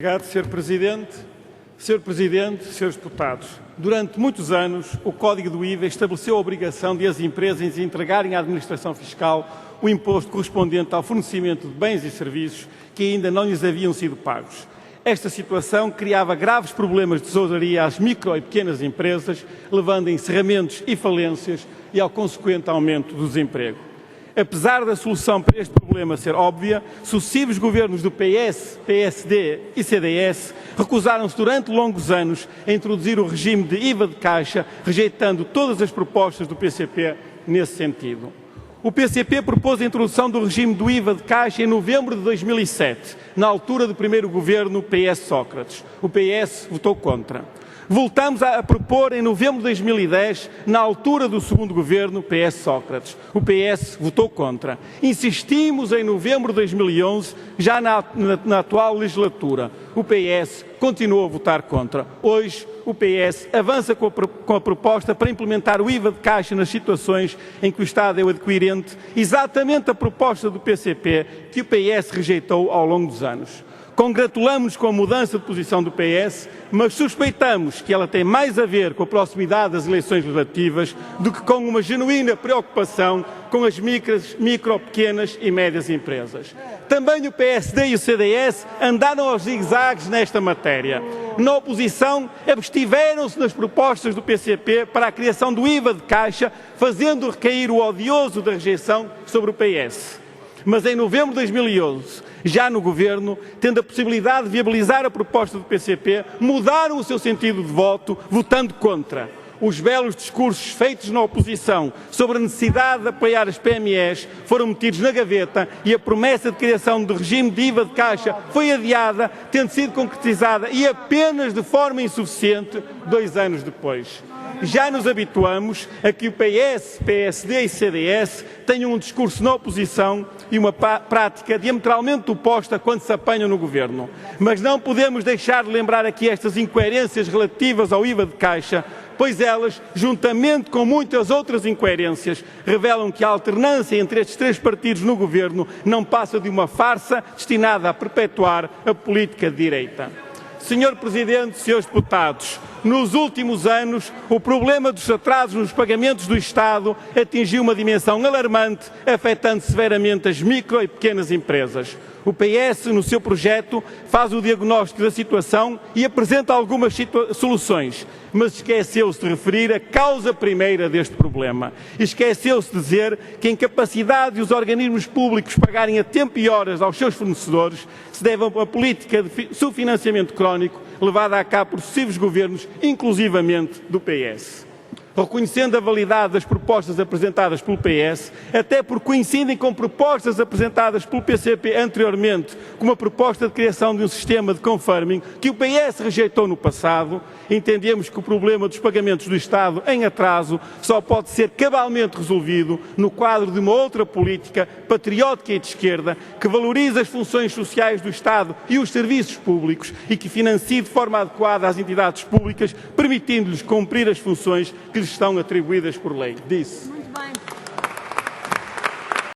Obrigado, Sr. Presidente. Sr. Presidente, Srs. Deputados, durante muitos anos o Código do IVA estabeleceu a obrigação de as empresas entregarem à Administração Fiscal o imposto correspondente ao fornecimento de bens e serviços que ainda não lhes haviam sido pagos. Esta situação criava graves problemas de tesouraria às micro e pequenas empresas, levando a encerramentos e falências e ao consequente aumento do desemprego. Apesar da solução para este problema ser óbvia, sucessivos governos do PS, PSD e CDS recusaram-se durante longos anos a introduzir o regime de IVA de caixa, rejeitando todas as propostas do PCP nesse sentido. O PCP propôs a introdução do regime do IVA de caixa em novembro de 2007, na altura do primeiro governo PS-Sócrates. O PS votou contra. Voltamos a propor em novembro de 2010, na altura do segundo governo PS-Sócrates. O PS votou contra. Insistimos em novembro de 2011, já na atual legislatura. O PS continuou a votar contra. Hoje, o PS avança com a proposta para implementar o IVA de caixa nas situações em que o Estado é o adquirente, exatamente a proposta do PCP que o PS rejeitou ao longo dos anos. Congratulamos-nos com a mudança de posição do PS, mas suspeitamos que ela tem mais a ver com a proximidade das eleições legislativas do que com uma genuína preocupação com as micro, pequenas e médias empresas. Também o PSD e o CDS andaram aos zigue-zagues nesta matéria. Na oposição, abstiveram-se nas propostas do PCP para a criação do IVA de caixa, fazendo recair o odioso da rejeição sobre o PS. Mas em novembro de 2011, já no Governo, tendo a possibilidade de viabilizar a proposta do PCP, mudaram o seu sentido de voto, votando contra. Os belos discursos feitos na oposição sobre a necessidade de apoiar as PMEs foram metidos na gaveta e a promessa de criação do regime de IVA de caixa foi adiada, tendo sido concretizada e apenas de forma insuficiente 2 anos depois. Já nos habituamos a que o PS, PSD e CDS tenham um discurso na oposição e uma prática diametralmente oposta quando se apanham no Governo. Mas não podemos deixar de lembrar aqui estas incoerências relativas ao IVA de caixa, pois elas, juntamente com muitas outras incoerências, revelam que a alternância entre estes 3 partidos no Governo não passa de uma farsa destinada a perpetuar a política de direita. Sr. Presidente, Srs. Deputados, nos últimos anos, o problema dos atrasos nos pagamentos do Estado atingiu uma dimensão alarmante, afetando severamente as micro e pequenas empresas. O PS, no seu projeto, faz o diagnóstico da situação e apresenta algumas soluções, mas esqueceu-se de referir a causa primeira deste problema. Esqueceu-se de dizer que a incapacidade de os organismos públicos pagarem a tempo e horas aos seus fornecedores se deve a uma política de subfinanciamento crónico levada a cabo por sucessivos governos, inclusivamente do PS. Reconhecendo a validade das propostas apresentadas pelo PS, até porque coincidem com propostas apresentadas pelo PCP anteriormente, como a proposta de criação de um sistema de confirming que o PS rejeitou no passado, entendemos que o problema dos pagamentos do Estado em atraso só pode ser cabalmente resolvido no quadro de uma outra política patriótica e de esquerda que valoriza as funções sociais do Estado e os serviços públicos e que financie de forma adequada as entidades públicas, permitindo-lhes cumprir as funções que lhes estão atribuídas por lei. Disse.